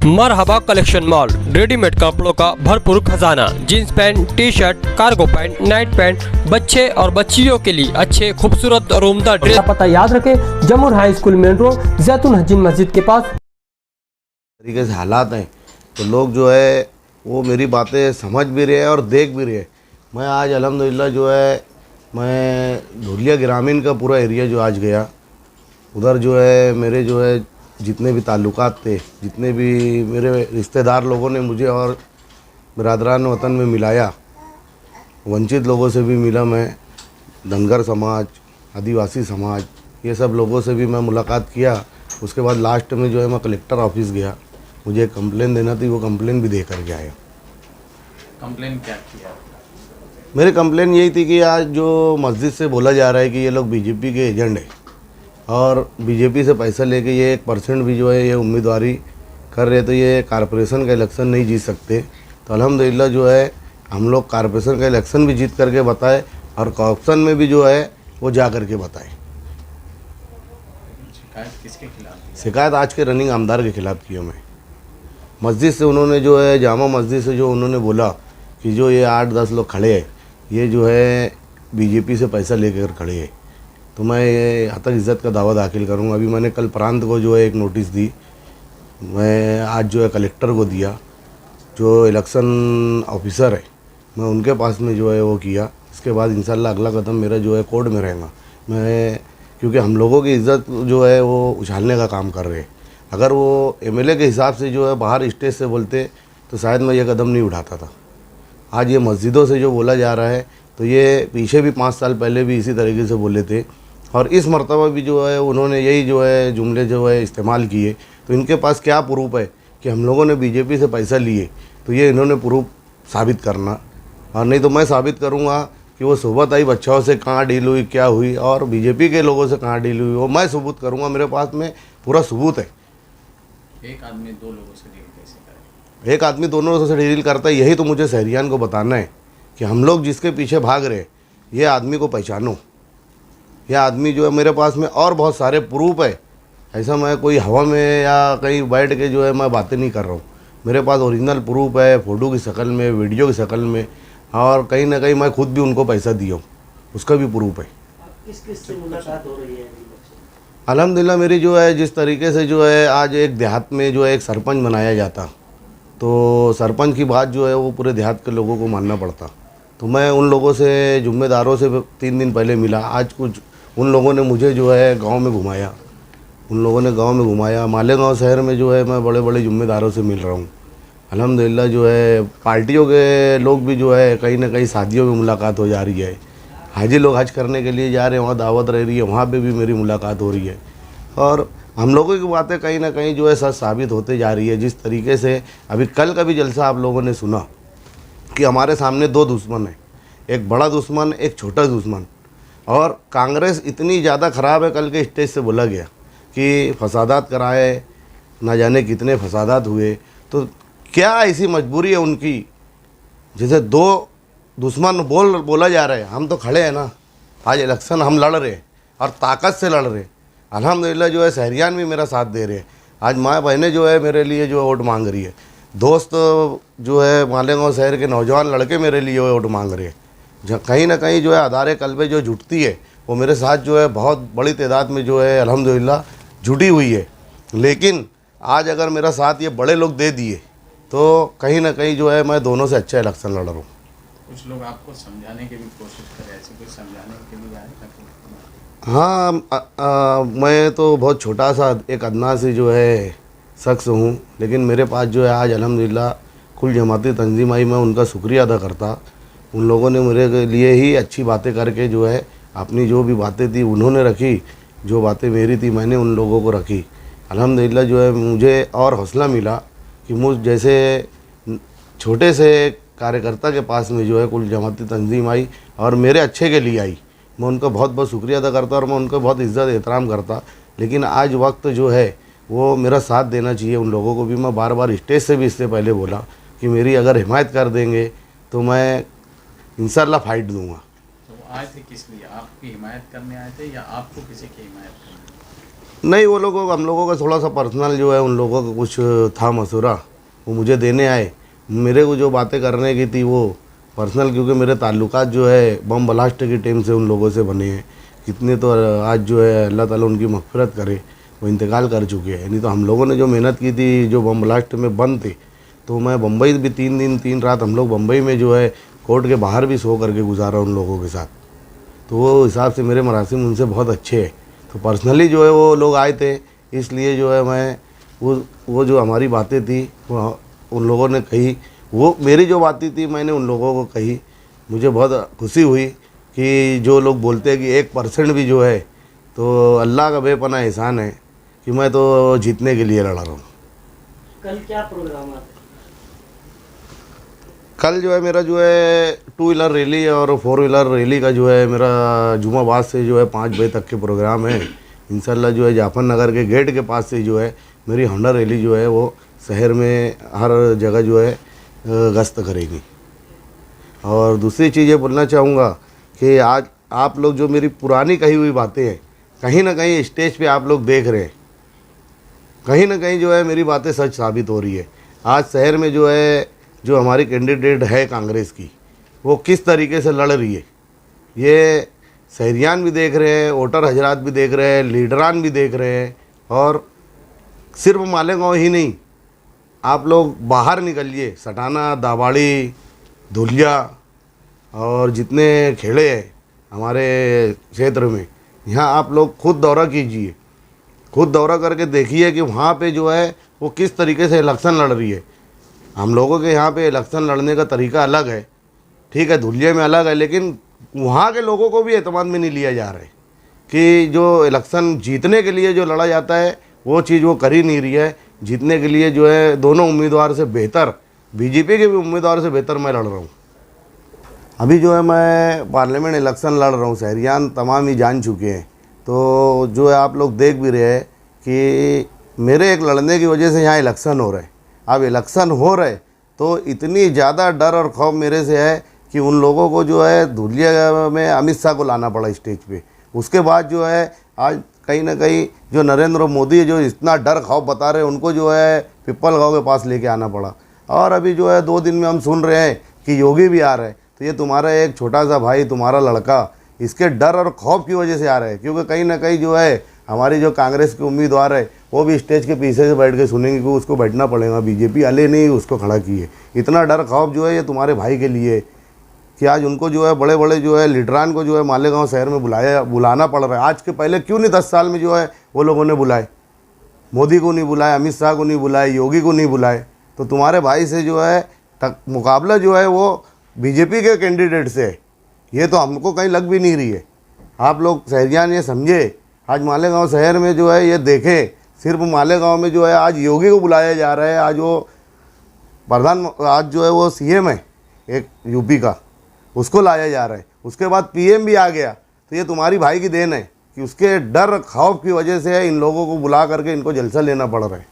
मरहबा collection mall, readymade कपड़ों का भरपूर खजाना। Jeans pant, T shirt, cargo pant, night pant, बच्चे और बच्चियों के लिए अच्छे खूबसूरत और उम्दा ड्रेस। पता याद रखें, जमुर हाई स्कूल मेन रोड, जैतून हजीन मस्जिद के पास। तरीके से हालात हैं तो लोग जो है वो मेरी बातें समझ भी रहे हैं और देख भी रहे हैं। मैं आज अल्हम्दुलिल्लाह जो है मैं धुलिया ग्रामीण का पूरा एरिया जो आज गया, उधर जो है मेरे जो है जितने भी ताल्लुकात थे, जितने भी मेरे रिश्तेदार लोगों ने मुझे और बिरादरान वतन में मिलाया, वंचित लोगों से भी मिला मैं, धनगर समाज, आदिवासी समाज, ये सब लोगों से भी मैं मुलाकात किया। उसके बाद लास्ट में जो है मैं कलेक्टर ऑफिस गया, मुझे एक कंप्लेन देना थी, वो कंप्लेन भी दे करके आया। कंप्लेन क्या किया? मेरी कंप्लेन यही थी कि आज जो मस्जिद से बोला जा रहा है कि ये लोग बीजेपी के एजेंट हैं और बीजेपी से पैसा लेके ये 1% भी जो है ये उम्मीदवारी कर रहे, तो ये कारपोरेशन का इलेक्शन नहीं जीत सकते। तो अल्हम्दुलिल्लाह जो है हम लोग कारपोरेशन का इलेक्शन भी जीत करके बताए और करप्शन में भी जो है वो जा करके बताए। शिकायत किसके खिलाफ? शिकायत आज के रनिंग आमदार के खिलाफ की मैं। मस्जिद से उन्होंने जो है जामा मस्जिद से जो उन्होंने बोला कि जो ये 8-10 लोग खड़े हैं ये जो है बीजेपी से पैसा लेकर खड़े हैं, तो मैं ये हतक इज़्ज़त का दावा दाखिल करूँगा। अभी मैंने कल प्रांत को जो है एक नोटिस दी, मैं आज जो है कलेक्टर को दिया, जो इलेक्शन ऑफिसर है मैं उनके पास में जो है वो किया। इसके बाद इंशाल्लाह अगला कदम मेरा जो है कोर्ट में रहेगा। मैं क्योंकि हम लोगों की इज़्ज़त जो है वो उछालने का काम कर रहे हैं। अगर वो एमएलए के हिसाब से जो है बाहर स्टेज से बोलते तो शायद मैं ये कदम नहीं उठाता था। आज ये मस्जिदों से जो बोला जा रहा है तो ये पीछे भी 5 साल पहले भी इसी तरीके से बोले थे और इस मर्तबा भी जो है उन्होंने यही जो है जुमले जो है इस्तेमाल किए। तो इनके पास क्या प्रूफ है कि हम लोगों ने बीजेपी से पैसा लिए, तो ये इन्होंने प्रूफ साबित करना, और नहीं तो मैं साबित करूँगा कि वो सोबत आई बच्चों से कहाँ डील हुई, क्या हुई, और बीजेपी के लोगों से कहाँ डील हुई, वो मैं सबूत करूँगा। मेरे पास में पूरा सबूत है। एक आदमी 2 लोगों से डील कैसे करे? एक आदमी दोनों से डील करता है, यही तो मुझे शहरियान को बताना है कि हम लोग जिसके पीछे भाग रहे ये आदमी को पहचानो। यह आदमी जो है मेरे पास में और बहुत सारे प्रूफ है। ऐसा मैं कोई हवा में या कहीं बैठ के जो है मैं बातें नहीं कर रहा हूँ। मेरे पास ओरिजिनल प्रूफ है, फ़ोटो की शक्ल में, वीडियो की शक्ल में, और कहीं ना कहीं मैं खुद भी उनको पैसा दिया हूँ, उसका भी प्रूफ है। किस से मुलाकात हो रही है? अल्हम्दुलिल्लाह मेरी जो है जिस तरीके से जो है आज एक देहात में जो है एक सरपंच बनाया जाता, तो सरपंच की बात जो है वो पूरे देहात के लोगों को मानना पड़ता। तो मैं उन लोगों से, जुम्मेदारों से 3 दिन पहले मिला। आज कुछ उन लोगों ने मुझे जो है गांव में घुमाया, मालेगांव शहर में जो है मैं बड़े बड़े जुम्मेदारों से मिल रहा हूँ। अल्हम्दुलिल्लाह जो है पार्टियों के लोग भी जो है कहीं ना कहीं शादियों में मुलाकात हो जा रही है। हाजी लोग हज करने के लिए जा रहे हैं, वहाँ दावत रह रही है, वहाँ पे भी मेरी मुलाकात हो रही है। और हम लोगों की बातें कहीं ना कहीं जो है सच साबित होते जा रही है। जिस तरीके से अभी कल का भी जलसा आप लोगों ने सुना कि हमारे सामने 2 दुश्मन हैं, एक बड़ा दुश्मन, एक छोटा दुश्मन। और कांग्रेस इतनी ज़्यादा ख़राब है, कल के स्टेज से बोला गया कि फसादात कराए, ना जाने कितने फसादात हुए। तो क्या ऐसी मजबूरी है उनकी, जैसे 2 दुश्मन बोला जा रहा है। हम तो खड़े हैं ना, आज इलेक्शन हम लड़ रहे हैं और ताकत से लड़ रहे हैं। अल्हम्दुलिल्लाह जो है शहरियान भी मेरा साथ दे रहे हैं। आज माँ बहनें जो है मेरे लिए जो है वोट मांग रही है, दोस्त जो है मालेगांव शहर के नौजवान लड़के मेरे लिए वोट मांग रहे हैं। कहीं ना कहीं जो है आधार कल्बे जो जुटती है वो मेरे साथ जो है बहुत बड़ी तादाद में जो है अल्हम्दुलिल्लाह जुटी हुई है। लेकिन आज अगर मेरा साथ ये बड़े लोग दे दिए तो कहीं ना कहीं जो है मैं दोनों से अच्छा इलेक्शन लड़ रहा हूँ। कुछ लोग आपको समझाने की भी कोशिश कर ऐसे कुछ समझाने के लिए आए? हाँ, मैं तो बहुत छोटा सा एक अदना से जो है शख्स हूँ, लेकिन मेरे पास जो है आज अल्हम्दुलिल्लाह कुल जमाती तंजीम आई। मैं उनका शुक्रिया अदा करता। उन लोगों ने मेरे लिए ही अच्छी बातें करके जो है अपनी जो भी बातें थी उन्होंने रखी, जो बातें मेरी थी मैंने उन लोगों को रखी। अल्हम्दुलिल्लाह जो है मुझे और हौसला मिला कि मुझ जैसे छोटे से कार्यकर्ता के पास में जो है कुल जमाती तंजीम आई और मेरे अच्छे के लिए आई। मैं उनका बहुत बहुत शुक्रिया अदा करता और मैं उनका बहुत इज़्ज़त एहतराम करता। लेकिन आज वक्त जो है वो मेरा साथ देना चाहिए उन लोगों को भी। मैं बार बार स्टेज से भी इससे पहले बोला कि मेरी अगर हिमायत कर देंगे तो मैं इंशाल्लाह फाइट दूंगा। तो आए थे किस लिए? आपकी हिमायत करने आए थे या आपको किसी की हिमायत करनी? नहीं, वो लोगों हम लोगों का थोड़ा सा पर्सनल जो है उन लोगों का कुछ था मशवरा, वो मुझे देने आए। मेरे को जो बातें करने की थी वो पर्सनल, क्योंकि मेरे ताल्लुकात जो है बम ब्लास्ट की टीम से उन लोगों से बने हैं। कितने तो आज जो है अल्लाह ताला उनकी मग़फ़िरत करे, वो इंतकाल कर चुके हैं। नहीं तो हम लोगों ने जो मेहनत की थी, जो बम ब्लास्ट में बंद थे, तो मैं बम्बई भी 3 दिन 3 रात हम लोग बम्बई में जो है कोर्ट के बाहर भी सो करके गुजारा उन लोगों के साथ। तो वो हिसाब से मेरे मरासिम उनसे बहुत अच्छे हैं। तो पर्सनली जो है वो लोग आए थे, इसलिए जो है मैं वो जो हमारी बातें थी वो उन लोगों ने कही, वो मेरी जो बातें थी मैंने उन लोगों को कही। मुझे बहुत खुशी हुई कि जो लोग बोलते हैं कि 1% भी जो है, तो अल्लाह का बेपनाह एहसान है कि मैं तो जीतने के लिए लड़ रहा हूँ। कल क्या प्रोग्राम है? कल जो है मेरा जो है 2 व्हीलर रैली और 4 व्हीलर रैली का जो है मेरा जुमाबाद से जो है 5 बजे तक के प्रोग्राम है। इंशाल्लाह जो है जाफर नगर के गेट के पास से जो है मेरी होंडा रैली जो है वो शहर में हर जगह जो है गश्त करेगी। और दूसरी चीज़ ये बोलना चाहूँगा कि आज आप लोग जो मेरी पुरानी कही हुई बातें हैं, कहीं ना कहीं स्टेज पे आप लोग देख रहे हैं, कहीं ना कहीं जो है मेरी बातें सच साबित हो रही है। आज शहर में जो है जो हमारी कैंडिडेट है कांग्रेस की, वो किस तरीके से लड़ रही है, ये शहरियान भी देख रहे हैं, वोटर हजरात भी देख रहे हैं, लीडरान भी देख रहे हैं। और सिर्फ मालेगांव ही नहीं, आप लोग बाहर निकलिए, सटाना, दाबाड़ी, धुलिया और जितने खेड़े हैं हमारे क्षेत्र में, यहाँ आप लोग खुद दौरा कीजिए, खुद दौरा करके देखिए कि वहाँ पे जो है वो किस तरीके से इलेक्शन लड़ रही है। हम लोगों के यहाँ पे इलेक्शन लड़ने का तरीका अलग है, ठीक है, धुलिया में अलग है, लेकिन वहाँ के लोगों को भी एतमाद में नहीं लिया जा रहा है कि जो इलेक्शन जीतने के लिए जो लड़ा जाता है वो चीज़ वो कर ही नहीं रही है। जीतने के लिए जो है दोनों उम्मीदवार से बेहतर, बीजेपी के भी उम्मीदवार से बेहतर मैं लड़ रहा हूँ। अभी जो है मैं पार्लियामेंट इलेक्शन लड़ रहा हूँ, शहरियान तमाम ही जान चुके हैं। तो जो है आप लोग देख भी रहे हैं कि मेरे एक लड़ने की वजह से यहाँ इलेक्शन हो रहा है। अब इलेक्शन हो रहे तो इतनी ज़्यादा डर और खौफ मेरे से है कि उन लोगों को जो है धुलिया में अमित शाह को लाना पड़ा स्टेज पे। उसके बाद जो है आज कहीं ना कहीं जो नरेंद्र मोदी जो इतना डर खौफ बता रहे हैं, उनको जो है पिपल गाँव के पास लेके आना पड़ा। और अभी जो है 2 दिन में हम सुन रहे हैं कि योगी भी आ रहे हैं। तो ये तुम्हारा एक छोटा सा भाई, तुम्हारा लड़का, इसके डर और खौफ की वजह से आ रहा है, क्योंकि कहीं ना कहीं जो है हमारी जो कांग्रेस के उम्मीदवार है वो भी स्टेज के पीछे से बैठ के सुनेंगे कि उसको बैठना पड़ेगा, बीजेपी अले नहीं उसको खड़ा किए। इतना डर खौफ जो है ये तुम्हारे भाई के लिए कि आज उनको जो है बड़े बड़े जो है लीडरान को जो है मालेगांव शहर में बुलाना पड़ रहा है। आज के पहले क्यों नहीं 10 साल में जो है वो लोगों ने बुलाए, मोदी को नहीं बुलाए, अमित शाह को नहीं बुलाए, योगी को नहीं बुलाए। तो तुम्हारे भाई से जो है मुकाबला जो है वो बीजेपी के कैंडिडेट से है, ये तो हमको कहीं लग भी नहीं रही है। आप लोग शहरियान ये समझे, आज मालेगांव शहर में जो है ये देखें, सिर्फ मालेगांव में जो है आज योगी को बुलाया जा रहा है। आज वो आज जो है वो सीएम है एक यूपी का, उसको लाया जा रहा है। उसके बाद पीएम भी आ गया। तो ये तुम्हारी भाई की देन है कि उसके डर खौफ की वजह से इन लोगों को बुला करके इनको जलसा लेना पड़ रहा है।